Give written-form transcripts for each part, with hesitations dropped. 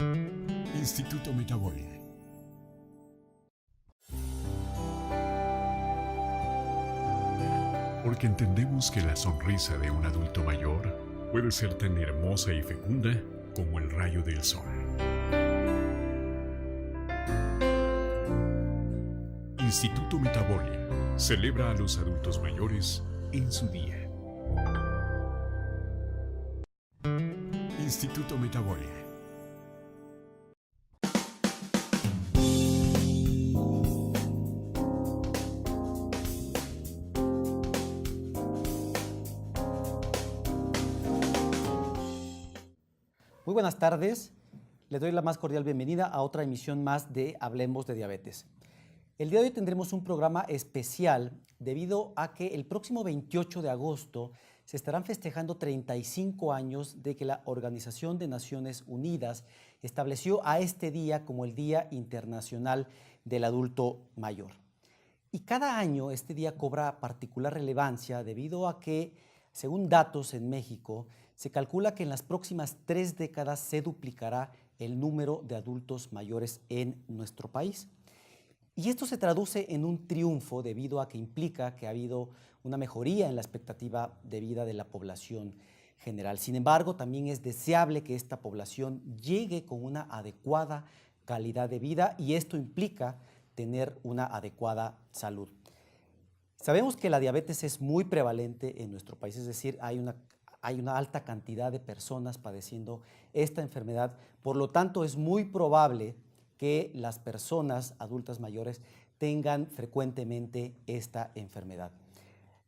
Instituto Metabolia. Porque entendemos que la sonrisa de un adulto mayor puede ser tan hermosa y fecunda como el rayo del sol. Instituto Metabolia celebra a los adultos mayores en su día. Instituto Metabolia. Muy buenas tardes, le doy la más cordial bienvenida a otra emisión más de Hablemos de Diabetes. El día de hoy tendremos un programa especial debido a que el próximo 28 de agosto se estarán festejando 35 años de que la Organización de Naciones Unidas estableció a este día como el Día Internacional del Adulto Mayor. Y cada año este día cobra particular relevancia debido a que, según datos en México, se calcula que en las próximas 3 décadas se duplicará el número de adultos mayores en nuestro país. Y esto se traduce en un triunfo debido a que implica que ha habido una mejoría en la expectativa de vida de la población general. Sin embargo, también es deseable que esta población llegue con una adecuada calidad de vida y esto implica tener una adecuada salud. Sabemos que la diabetes es muy prevalente en nuestro país, es decir, hay una alta cantidad de personas padeciendo esta enfermedad, por lo tanto es muy probable que las personas adultas mayores tengan frecuentemente esta enfermedad.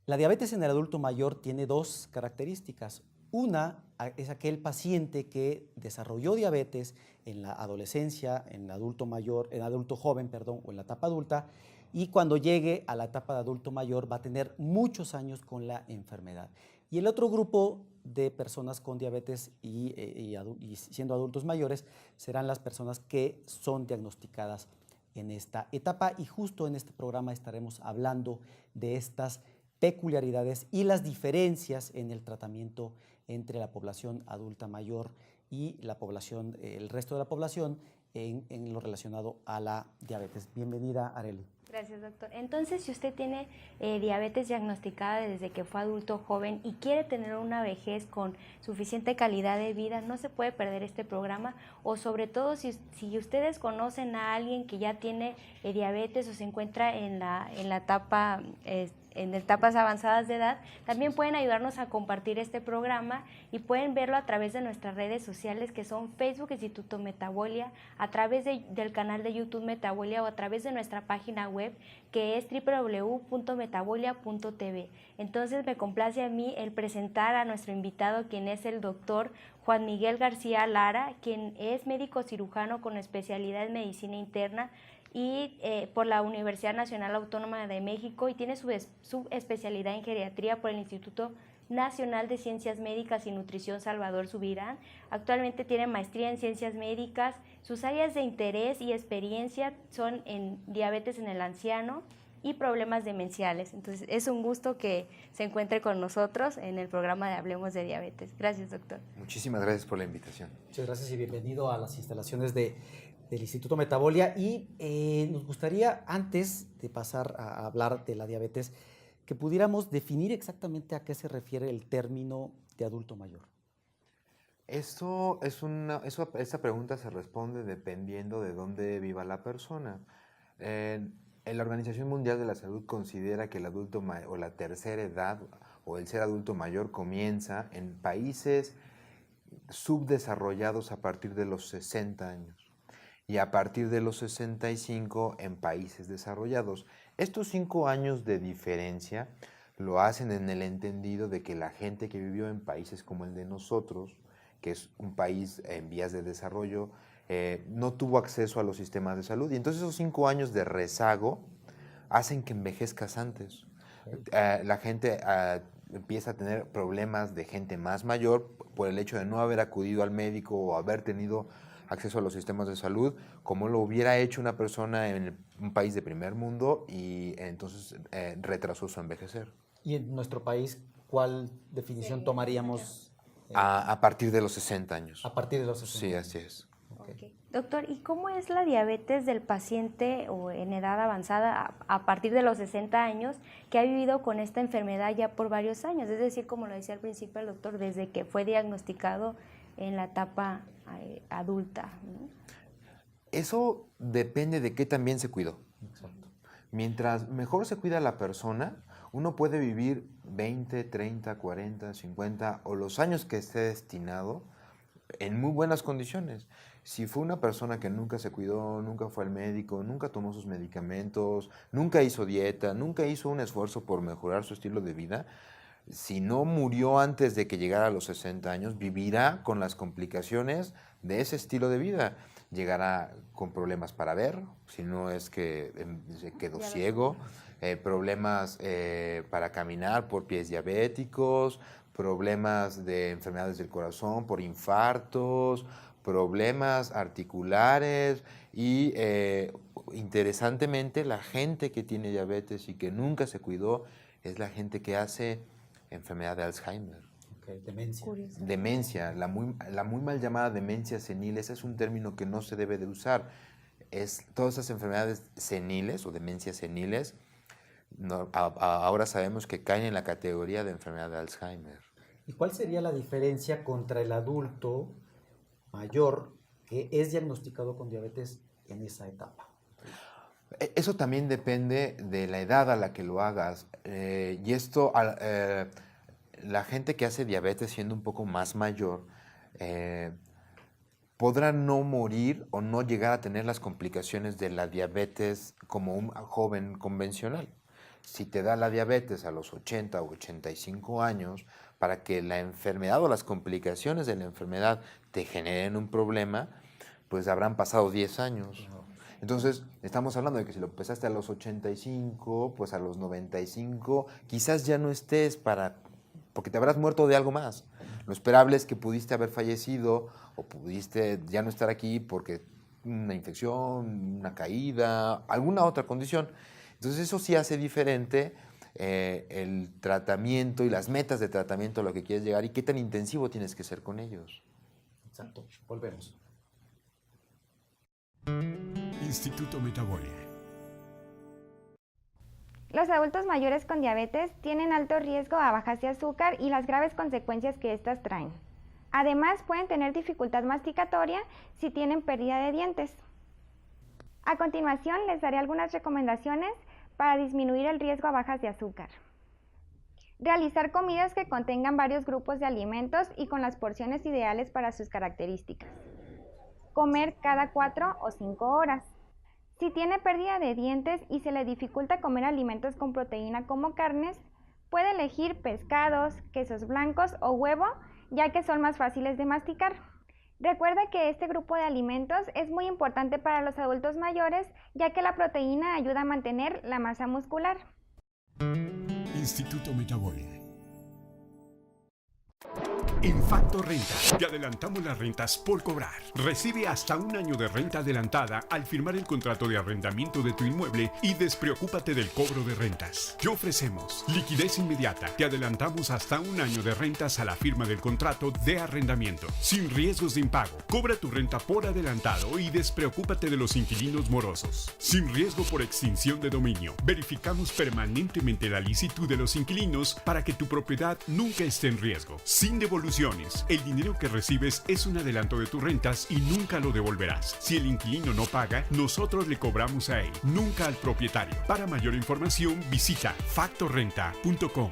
La diabetes en el adulto mayor tiene dos características. Una es aquel paciente que desarrolló diabetes en la adolescencia, en el adulto mayor, en adulto joven, o en la etapa adulta, y cuando llegue a la etapa de adulto mayor va a tener muchos años con la enfermedad. Y el otro grupo de personas con diabetes y siendo adultos mayores serán las personas que son diagnosticadas en esta etapa y justo en este programa estaremos hablando de estas peculiaridades y las diferencias en el tratamiento entre la población adulta mayor y la población, el resto de la población en lo relacionado a la diabetes. Bienvenida, Arely. Gracias, doctor. Entonces, si usted tiene diabetes diagnosticada desde que fue adulto joven y quiere tener una vejez con suficiente calidad de vida, no se puede perder este programa, o sobre todo si ustedes conocen a alguien que ya tiene diabetes o se encuentra en la etapa en etapas avanzadas de edad, también pueden ayudarnos a compartir este programa y pueden verlo a través de nuestras redes sociales que son Facebook Instituto Metabolia, a través del canal de YouTube Metabolia o a través de nuestra página web que es www.metabolia.tv. Entonces me complace a mí el presentar a nuestro invitado, quien es el doctor Juan Miguel García Lara, quien es médico cirujano con especialidad en medicina interna y por la Universidad Nacional Autónoma de México y tiene su especialidad en geriatría por el Instituto Nacional de Ciencias Médicas y Nutrición Salvador Subirán. Actualmente tiene maestría en Ciencias Médicas. Sus áreas de interés y experiencia son en diabetes en el anciano y problemas demenciales. Entonces es un gusto que se encuentre con nosotros en el programa de Hablemos de Diabetes. Gracias, doctor. Muchísimas gracias por la invitación. Muchas gracias y bienvenido a las instalaciones del Instituto Metabolia y nos gustaría, antes de pasar a hablar de la diabetes, que pudiéramos definir exactamente a qué se refiere el término de adulto mayor. Esta pregunta se responde dependiendo de dónde viva la persona. La Organización Mundial de la Salud considera que el adulto o la tercera edad o el ser adulto mayor comienza en países subdesarrollados a partir de los 60 años. Y a partir de los 65 en países desarrollados. Estos 5 años de diferencia lo hacen en el entendido de que la gente que vivió en países como el de nosotros, que es un país en vías de desarrollo, no tuvo acceso a los sistemas de salud. Y entonces esos 5 años de rezago hacen que envejezcas antes. La gente empieza a tener problemas de gente más mayor por el hecho de no haber acudido al médico o haber tenido acceso a los sistemas de salud, como lo hubiera hecho una persona en un país de primer mundo y entonces retrasó su envejecer. ¿Y en nuestro país cuál definición tomaríamos? A partir de los 60 años. A partir de los 60. Sí, así es. Ok. Doctor, ¿y cómo es la diabetes del paciente o en edad avanzada a partir de los 60 años que ha vivido con esta enfermedad ya por varios años? Es decir, como lo decía al principio el doctor, desde que fue diagnosticado en la etapa adulta, ¿no? Eso depende de qué también se cuidó. Exacto. Mientras mejor se cuida la persona, uno puede vivir 20, 30, 40, 50 o los años que esté destinado en muy buenas condiciones. Si fue una persona que nunca se cuidó, nunca fue al médico, nunca tomó sus medicamentos, nunca hizo dieta, nunca hizo un esfuerzo por mejorar su estilo de vida, si no murió antes de que llegara a los 60 años, vivirá con las complicaciones de ese estilo de vida. Llegará con problemas para ver, si no es que se quedó ciego, problemas para caminar por pies diabéticos, problemas de enfermedades del corazón por infartos, problemas articulares y interesantemente la gente que tiene diabetes y que nunca se cuidó es la gente que hace enfermedad de Alzheimer. Okay, demencia. Curioso. Demencia, la muy mal llamada demencia senil, ese es un término que no se debe de usar. Todas esas enfermedades seniles o demencias seniles, ahora sabemos que caen en la categoría de enfermedad de Alzheimer. ¿Y cuál sería la diferencia contra el adulto mayor que es diagnosticado con diabetes en esa etapa? Eso también depende de la edad a la que lo hagas. Y esto, la gente que hace diabetes siendo un poco más mayor, podrá no morir o no llegar a tener las complicaciones de la diabetes como un joven convencional. Si te da la diabetes a los 80 o 85 años, para que la enfermedad o las complicaciones de la enfermedad te generen un problema, pues habrán pasado 10 años. Entonces, estamos hablando de que si lo empezaste a los 85, pues a los 95, quizás ya no estés porque te habrás muerto de algo más. Lo esperable es que pudiste haber fallecido o pudiste ya no estar aquí porque una infección, una caída, alguna otra condición. Entonces, eso sí hace diferente el tratamiento y las metas de tratamiento a lo que quieres llegar y qué tan intensivo tienes que ser con ellos. Exacto, volvemos. Instituto Metaboli. Los adultos mayores con diabetes tienen alto riesgo a bajas de azúcar y las graves consecuencias que éstas traen. Además, pueden tener dificultad masticatoria si tienen pérdida de dientes. A continuación, les daré algunas recomendaciones para disminuir el riesgo a bajas de azúcar. Realizar comidas que contengan varios grupos de alimentos y con las porciones ideales para sus características. Comer cada 4 o 5 horas. Si tiene pérdida de dientes y se le dificulta comer alimentos con proteína como carnes, puede elegir pescados, quesos blancos o huevo, ya que son más fáciles de masticar. Recuerda que este grupo de alimentos es muy importante para los adultos mayores, ya que la proteína ayuda a mantener la masa muscular. Instituto Metaboli. En Factor Renta, te adelantamos las rentas por cobrar. Recibe hasta un año de renta adelantada al firmar el contrato de arrendamiento de tu inmueble y despreocúpate del cobro de rentas. Te ofrecemos liquidez inmediata. Te adelantamos hasta un año de rentas a la firma del contrato de arrendamiento, sin riesgos de impago. Cobra tu renta por adelantado y despreocúpate de los inquilinos morosos. Sin riesgo por extinción de dominio. Verificamos permanentemente la licitud de los inquilinos para que tu propiedad nunca esté en riesgo. Sin devolución. El dinero que recibes es un adelanto de tus rentas y nunca lo devolverás. Si el inquilino no paga, nosotros le cobramos a él, nunca al propietario. Para mayor información, visita factorrenta.com.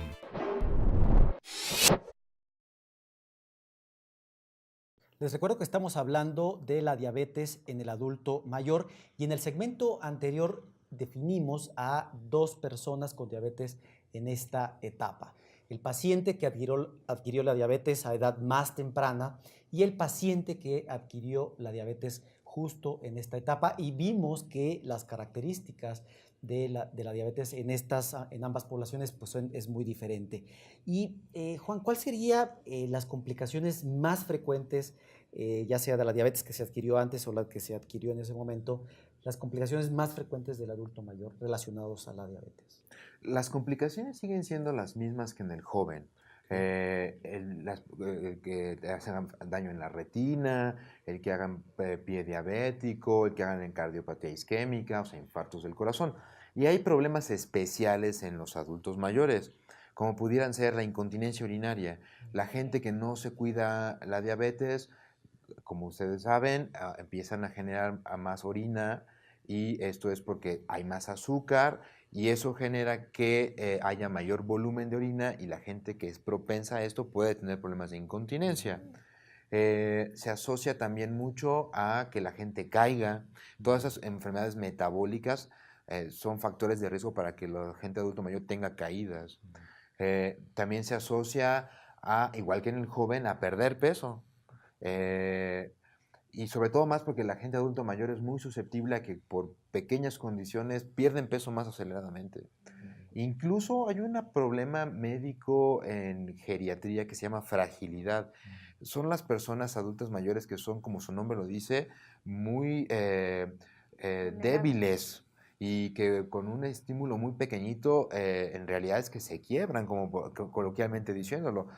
Les recuerdo que estamos hablando de la diabetes en el adulto mayor y en el segmento anterior definimos a 2 personas con diabetes en esta etapa. El paciente que adquirió la diabetes a edad más temprana y el paciente que adquirió la diabetes justo en esta etapa, y vimos que las características de la diabetes en ambas poblaciones pues es muy diferente. Y Juan, ¿cuáles serían las complicaciones más frecuentes, ya sea de la diabetes que se adquirió antes o la que se adquirió en ese momento, las complicaciones más frecuentes del adulto mayor relacionados a la diabetes? Las complicaciones siguen siendo las mismas que en el joven. El que te hacen daño en la retina, el que hagan pie diabético, el que hagan en cardiopatía isquémica, o sea, infartos del corazón. Y hay problemas especiales en los adultos mayores, como pudieran ser la incontinencia urinaria. La gente que no se cuida la diabetes, como ustedes saben, empiezan a generar más orina, y esto es porque hay más azúcar, y eso genera que haya mayor volumen de orina, y la gente que es propensa a esto puede tener problemas de incontinencia. Se asocia también mucho a que la gente caiga. Todas esas enfermedades metabólicas son factores de riesgo para que la gente adulto mayor tenga caídas. También se asocia a, igual que en el joven, a perder peso. Y sobre todo más porque la gente adulto mayor es muy susceptible a que por pequeñas condiciones pierden peso más aceleradamente. Incluso hay un problema médico en geriatría que se llama fragilidad. Son las personas adultas mayores que son, como su nombre lo dice, muy débiles, y que con un estímulo muy pequeñito en realidad es que se quiebran, como coloquialmente diciéndolo.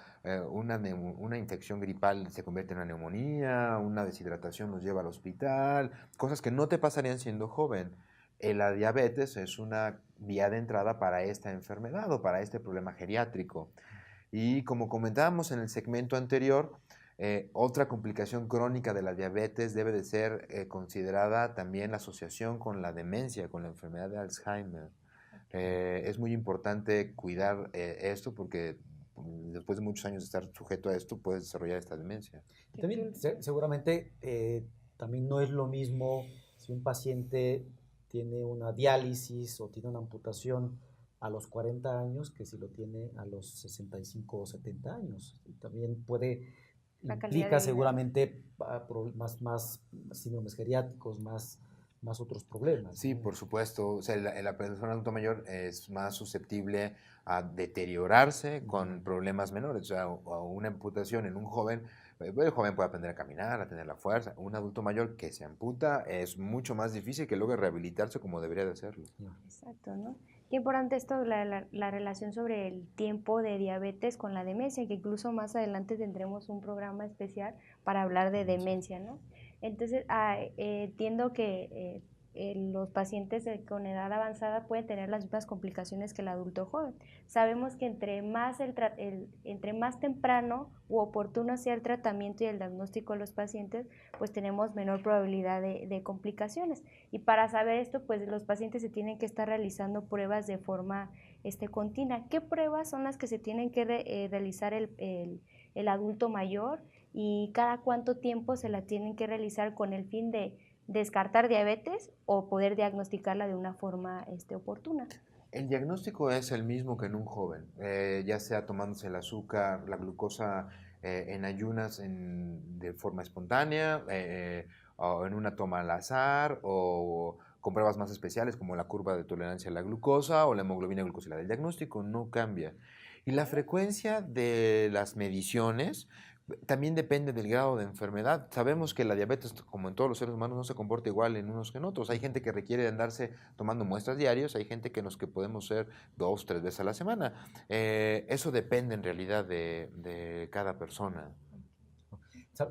Una infección gripal se convierte en una neumonía, una deshidratación los lleva al hospital, cosas que no te pasarían siendo joven. La diabetes es una vía de entrada para esta enfermedad o para este problema geriátrico. Y como comentábamos en el segmento anterior, otra complicación crónica de la diabetes debe de ser considerada también la asociación con la demencia, con la enfermedad de Alzheimer. Es muy importante cuidar esto, porque después de muchos años de estar sujeto a esto, puedes desarrollar esta demencia. Y también seguramente también no es lo mismo si un paciente tiene una diálisis o tiene una amputación a los 40 años que si lo tiene a los 65 o 70 años. Y también implica seguramente más síndromes geriátricos, más otros problemas. Sí, ¿no? por supuesto. O sea, la persona adulto mayor es más susceptible a deteriorarse con problemas menores. O sea, una amputación en un joven, el joven puede aprender a caminar, a tener la fuerza. Un adulto mayor que se amputa es mucho más difícil que logre rehabilitarse como debería de hacerlo. Exacto, ¿no? Qué importante esto, la relación sobre el tiempo de diabetes con la demencia, que incluso más adelante tendremos un programa especial para hablar de demencia, ¿no? Entonces, entiendo que los pacientes con edad avanzada pueden tener las mismas complicaciones que el adulto joven. Sabemos que entre más temprano u oportuno sea el tratamiento y el diagnóstico de los pacientes, pues tenemos menor probabilidad de complicaciones. Y para saber esto, pues los pacientes se tienen que estar realizando pruebas de forma continua. ¿Qué pruebas son las que se tienen que realizar el adulto mayor, y cada cuánto tiempo se la tienen que realizar con el fin de descartar diabetes o poder diagnosticarla de una forma oportuna? El diagnóstico es el mismo que en un joven, ya sea tomándose el azúcar, la glucosa en ayunas de forma espontánea, o en una toma al azar, o con pruebas más especiales como la curva de tolerancia a la glucosa o la hemoglobina glucosilada. El diagnóstico no cambia. Y la frecuencia de las mediciones también depende del grado de enfermedad. Sabemos que la diabetes, como en todos los seres humanos, no se comporta igual en unos que en otros. Hay gente que requiere andarse tomando muestras diarias, hay gente que podemos ser 2, 3 veces a la semana. Eso depende en realidad de cada persona.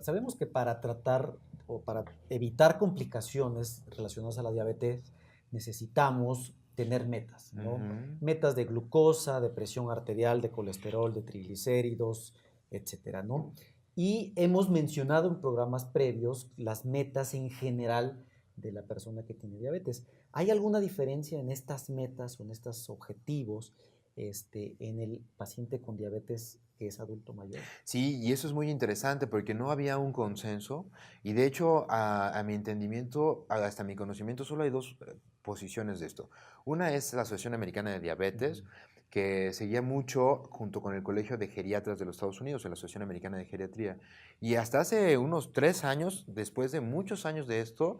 Sabemos que para tratar o para evitar complicaciones relacionadas a la diabetes necesitamos tener metas, ¿no? Metas de glucosa, de presión arterial, de colesterol, de triglicéridos, etcétera, ¿no? Y hemos mencionado en programas previos las metas en general de la persona que tiene diabetes. ¿Hay alguna diferencia en estas metas o en estos objetivos en el paciente con diabetes que es adulto mayor? Sí, y eso es muy interesante porque no había un consenso, y de hecho a mi entendimiento, hasta mi conocimiento, solo hay dos posiciones de esto. Una es la Asociación Americana de Diabetes, que seguía mucho junto con el Colegio de Geriatras de los Estados Unidos, la Asociación Americana de Geriatría. Y hasta hace unos 3 años, después de muchos años de esto,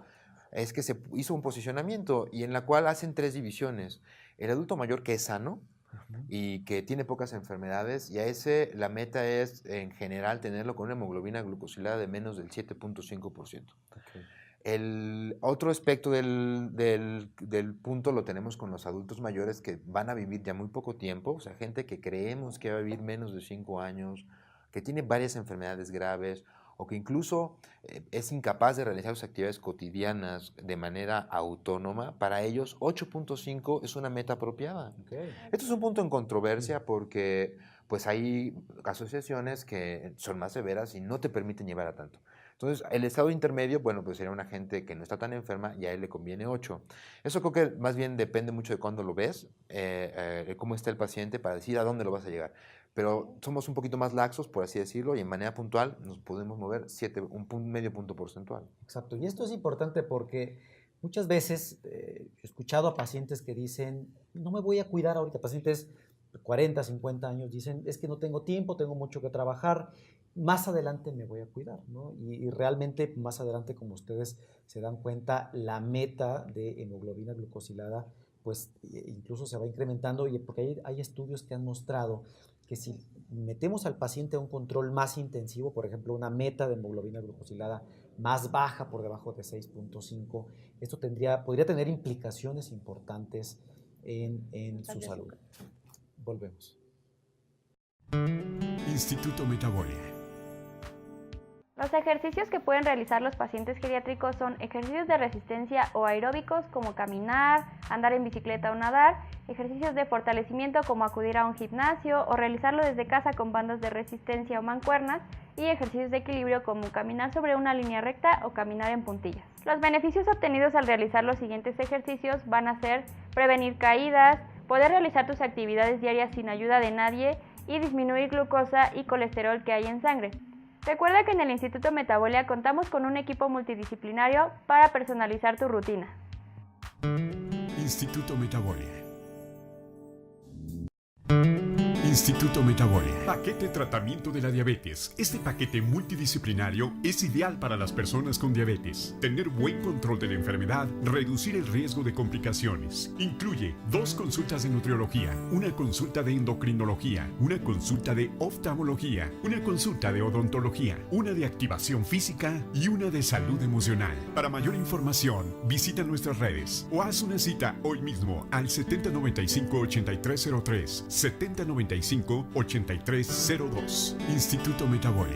es que se hizo un posicionamiento, y en la cual hacen 3 divisiones. El adulto mayor que es sano y que tiene pocas enfermedades, y a ese la meta es en general tenerlo con una hemoglobina glucosilada de menos del 7.5%. Okay. El otro aspecto del punto lo tenemos con los adultos mayores que van a vivir ya muy poco tiempo, o sea, gente que creemos que va a vivir menos de 5 años, que tiene varias enfermedades graves o que incluso es incapaz de realizar sus actividades cotidianas de manera autónoma. Para ellos, 8.5 es una meta apropiada. Okay. Esto es un punto en controversia porque pues hay asociaciones que son más severas y no te permiten llevar a tanto. Entonces, el estado intermedio, bueno, pues sería una gente que no está tan enferma y a él le conviene 8. Eso creo que más bien depende mucho de cuándo lo ves, cómo está el paciente para decir a dónde lo vas a llegar. Pero somos un poquito más laxos, por así decirlo, y en manera puntual nos podemos mover medio punto porcentual. Exacto. Y esto es importante porque muchas veces he escuchado a pacientes que dicen, no me voy a cuidar ahorita, pacientes de 40, 50 años, dicen, es que no tengo tiempo, tengo mucho que trabajar, más adelante me voy a cuidar, ¿no? Y realmente más adelante, como ustedes se dan cuenta, la meta de hemoglobina glucosilada, pues incluso se va incrementando, y porque hay estudios que han mostrado que si metemos al paciente a un control más intensivo, por ejemplo, una meta de hemoglobina glucosilada más baja por debajo de 6.5, esto podría tener implicaciones importantes en su salud. Volvemos. Instituto Metaboli. Los ejercicios que pueden realizar los pacientes geriátricos son ejercicios de resistencia o aeróbicos como caminar, andar en bicicleta o nadar, ejercicios de fortalecimiento como acudir a un gimnasio o realizarlo desde casa con bandas de resistencia o mancuernas, y ejercicios de equilibrio como caminar sobre una línea recta o caminar en puntillas. Los beneficios obtenidos al realizar los siguientes ejercicios van a ser prevenir caídas, poder realizar tus actividades diarias sin ayuda de nadie y disminuir glucosa y colesterol que hay en sangre. Recuerda que en el Instituto Metabolia contamos con un equipo multidisciplinario para personalizar tu rutina. Instituto Metaboli. Instituto Metaboli. Paquete Tratamiento de la Diabetes. Este paquete multidisciplinario es ideal para las personas con diabetes. Tener buen control de la enfermedad, reducir el riesgo de complicaciones. Incluye 2 consultas de nutriología, una consulta de endocrinología, una consulta de oftalmología, una consulta de odontología, una de activación física y una de salud emocional. Para mayor información, visita nuestras redes o haz una cita hoy mismo al 7095-8303, 7095-8302. Instituto Metaboli.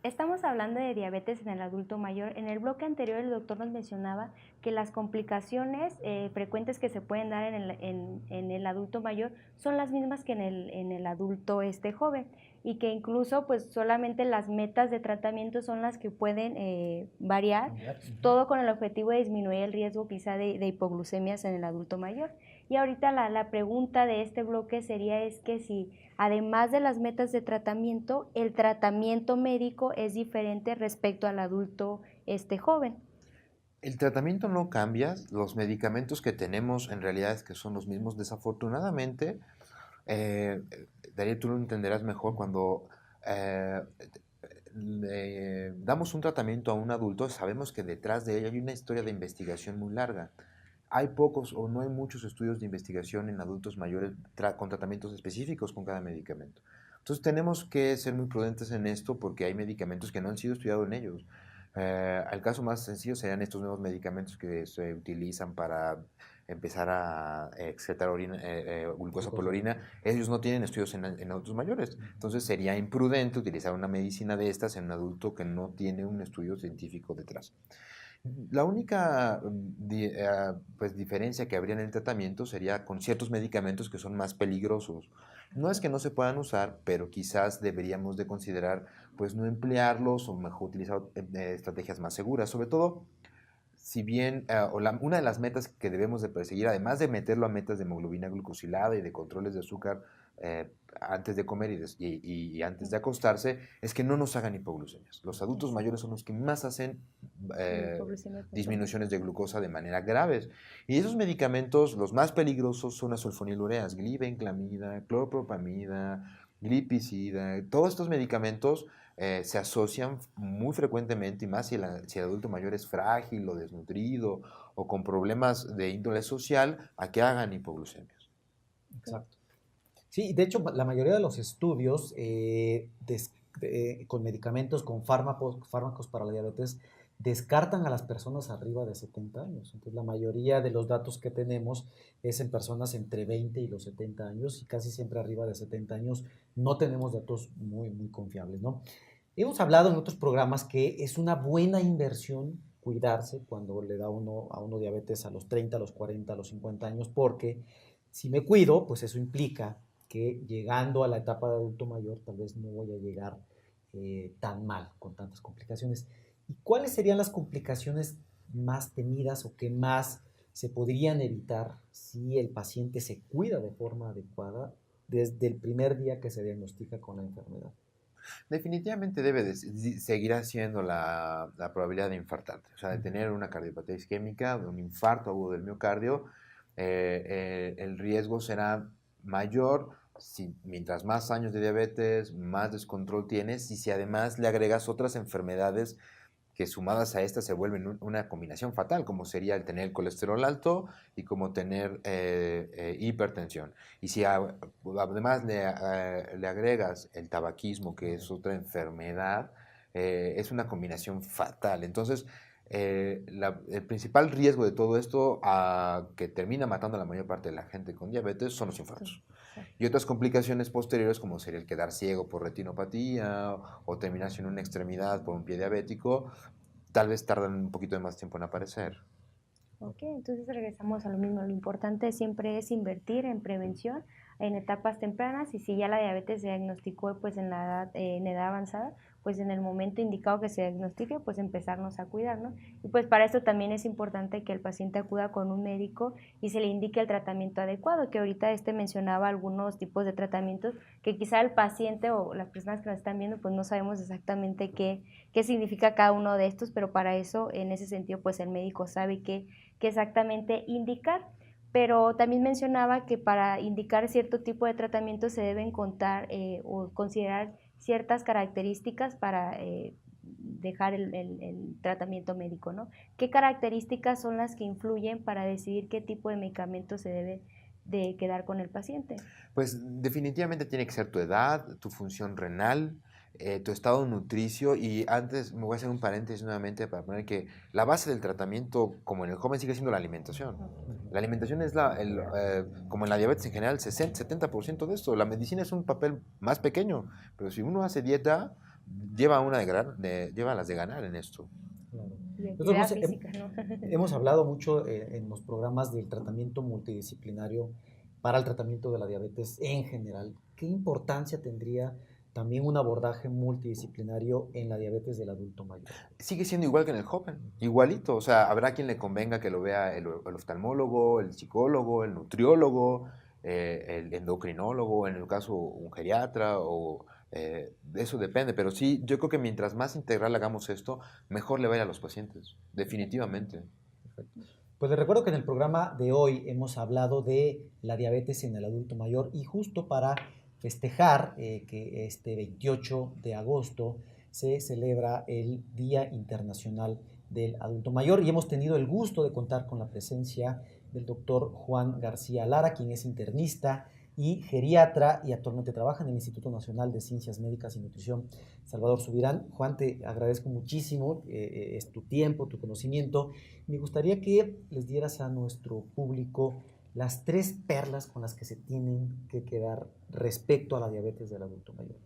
Estamos hablando de diabetes en el adulto mayor. En el bloque anterior el doctor nos mencionaba que las complicaciones frecuentes que se pueden dar en el adulto mayor son las mismas que en el adulto joven, y que incluso pues solamente las metas de tratamiento son las que pueden variar, todo con el objetivo de disminuir el riesgo quizá de hipoglucemias en el adulto mayor. Y ahorita la pregunta de este bloque sería que si además de las metas de tratamiento, el tratamiento médico es diferente respecto al adulto joven. El tratamiento no cambia, los medicamentos que tenemos en realidad es que son los mismos. Desafortunadamente, Darío, tú lo entenderás mejor cuando le damos un tratamiento a un adulto, sabemos que detrás de ello hay una historia de investigación muy larga. Hay pocos o no hay muchos estudios de investigación en adultos mayores con tratamientos específicos con cada medicamento. Entonces tenemos que ser muy prudentes en esto porque hay medicamentos que no han sido estudiados en ellos. El caso más sencillo serían estos nuevos medicamentos que se utilizan para empezar a excretar glucosa por la orina. Ellos no tienen estudios en adultos mayores. Entonces sería imprudente utilizar una medicina de estas en un adulto que no tiene un estudio científico detrás. La única diferencia que habría en el tratamiento sería con ciertos medicamentos que son más peligrosos. No es que no se puedan usar, pero quizás deberíamos de considerar pues no emplearlos o mejor utilizar estrategias más seguras. Sobre todo, si bien una de las metas que debemos de perseguir, además de meterlo a metas de hemoglobina glucosilada y de controles de azúcar antes de comer y antes de acostarse, es que no nos hagan hipoglucemias. Los adultos mayores son los que más hacen disminuciones de glucosa de manera graves. Y esos medicamentos, los más peligrosos son las sulfonilureas, glibenclamida, cloropropamida, glipizida. Todos estos medicamentos se asocian muy frecuentemente, y más si el adulto mayor es frágil o desnutrido o con problemas de índole social, a que hagan hipoglucemias. Exacto. Sí, de hecho, la mayoría de los estudios con medicamentos, con fármacos para la diabetes, descartan a las personas arriba de 70 años. Entonces, la mayoría de los datos que tenemos es en personas entre 20 y los 70 años, y casi siempre arriba de 70 años no tenemos datos muy, muy confiables, ¿no? Hemos hablado en otros programas que es una buena inversión cuidarse cuando le da a uno diabetes a los 30, a los 40, a los 50 años, porque si me cuido, pues eso implica que llegando a la etapa de adulto mayor tal vez no voy a llegar tan mal, con tantas complicaciones. ¿Y cuáles serían las complicaciones más temidas o que más se podrían evitar si el paciente se cuida de forma adecuada desde el primer día que se diagnostica con la enfermedad? Definitivamente debe de seguir haciendo la probabilidad de infartante, o sea, de tener una cardiopatía isquémica, de un infarto agudo del miocardio. El riesgo será mayor mientras más años de diabetes, más descontrol tienes, y si además le agregas otras enfermedades que sumadas a estas se vuelven una combinación fatal, como sería el tener el colesterol alto y como tener hipertensión. Y si además le agregas el tabaquismo, que es otra enfermedad, es una combinación fatal. Entonces, el principal riesgo de todo esto, que termina matando a la mayor parte de la gente con diabetes, son los infartos. Y otras complicaciones posteriores, como sería el quedar ciego por retinopatía o terminar sin una extremidad por un pie diabético, tal vez tardan un poquito de más tiempo en aparecer. Ok, entonces regresamos a lo mismo. Lo importante siempre es invertir en prevención en etapas tempranas, y si ya la diabetes se diagnosticó pues en edad avanzada, pues en el momento indicado que se diagnostique, pues empezarnos a cuidar, ¿no? Y pues para esto también es importante que el paciente acuda con un médico y se le indique el tratamiento adecuado, que ahorita mencionaba algunos tipos de tratamientos que quizá el paciente o las personas que nos están viendo pues no sabemos exactamente qué significa cada uno de estos, pero para eso, en ese sentido, pues el médico sabe qué exactamente indicar. Pero también mencionaba que para indicar cierto tipo de tratamiento se deben contar o considerar ciertas características para dejar el tratamiento médico, ¿no? ¿Qué características son las que influyen para decidir qué tipo de medicamento se debe de quedar con el paciente? Pues definitivamente tiene que ser tu edad, tu función renal, tu estado nutricio, y antes me voy a hacer un paréntesis nuevamente para poner que la base del tratamiento, como en el joven, sigue siendo la alimentación. La alimentación es como en la diabetes en general, 60-70% de esto. La medicina es un papel más pequeño, pero si uno hace dieta, lleva las de ganar en esto. Claro. Y actividad Nosotros física, ¿no? hemos hablado mucho en los programas del tratamiento multidisciplinario para el tratamiento de la diabetes en general. ¿Qué importancia tendría también un abordaje multidisciplinario en la diabetes del adulto mayor? Sigue siendo igual que en el joven, igualito. O sea, habrá quien le convenga que lo vea el oftalmólogo, el psicólogo, el nutriólogo, el endocrinólogo, en el caso un geriatra, o eso depende. Pero sí, yo creo que mientras más integral hagamos esto, mejor le va a ir a los pacientes, definitivamente. Perfecto. Pues les recuerdo que en el programa de hoy hemos hablado de la diabetes en el adulto mayor, y justo para festejar que este 28 de agosto se celebra el Día Internacional del Adulto Mayor, y hemos tenido el gusto de contar con la presencia del doctor Juan García Lara, quien es internista y geriatra y actualmente trabaja en el Instituto Nacional de Ciencias Médicas y Nutrición Salvador Subirán. Juan, te agradezco muchísimo es tu tiempo, tu conocimiento. Me gustaría que les dieras a nuestro público las 3 perlas con las que se tienen que quedar respecto a la diabetes del adulto mayor.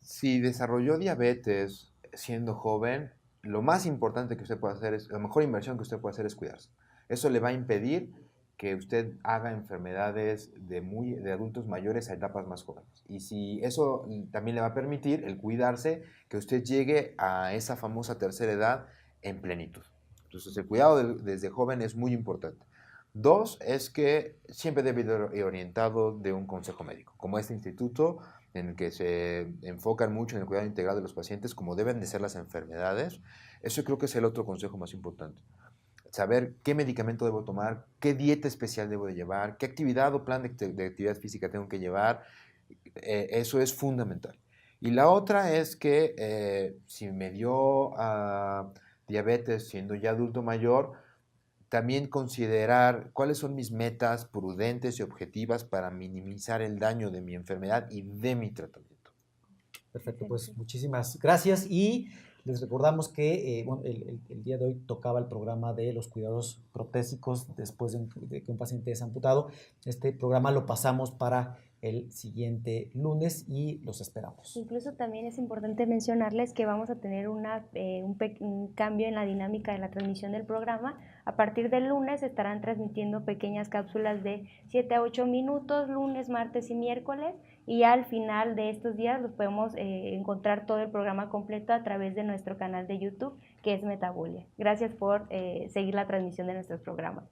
Si desarrolló diabetes siendo joven, lo más importante que usted puede hacer la mejor inversión que usted puede hacer es cuidarse. Eso le va a impedir que usted haga enfermedades de adultos mayores a etapas más jóvenes. Y si eso también le va a permitir el cuidarse, que usted llegue a esa famosa tercera edad en plenitud. Entonces, el cuidado desde joven es muy importante. 2, es que siempre debe ir orientado de un consejo médico, como este instituto en el que se enfocan mucho en el cuidado integral de los pacientes, como deben de ser las enfermedades. Eso creo que es el otro consejo más importante. Saber qué medicamento debo tomar, qué dieta especial debo de llevar, qué actividad o plan de actividad física tengo que llevar. Eso es fundamental. Y la otra es que si me dio diabetes siendo ya adulto mayor, también considerar cuáles son mis metas prudentes y objetivas para minimizar el daño de mi enfermedad y de mi tratamiento. Perfecto, pues muchísimas gracias y les recordamos que el día de hoy tocaba el programa de los cuidados protésicos después de que un paciente es amputado. Este programa lo pasamos para el siguiente lunes y los esperamos. Incluso también es importante mencionarles que vamos a tener un cambio en la dinámica de la transmisión del programa. A partir del lunes estarán transmitiendo pequeñas cápsulas de 7 a 8 minutos, lunes, martes y miércoles, y al final de estos días los podemos encontrar todo el programa completo a través de nuestro canal de YouTube, que es Metabolia. Gracias por seguir la transmisión de nuestros programas.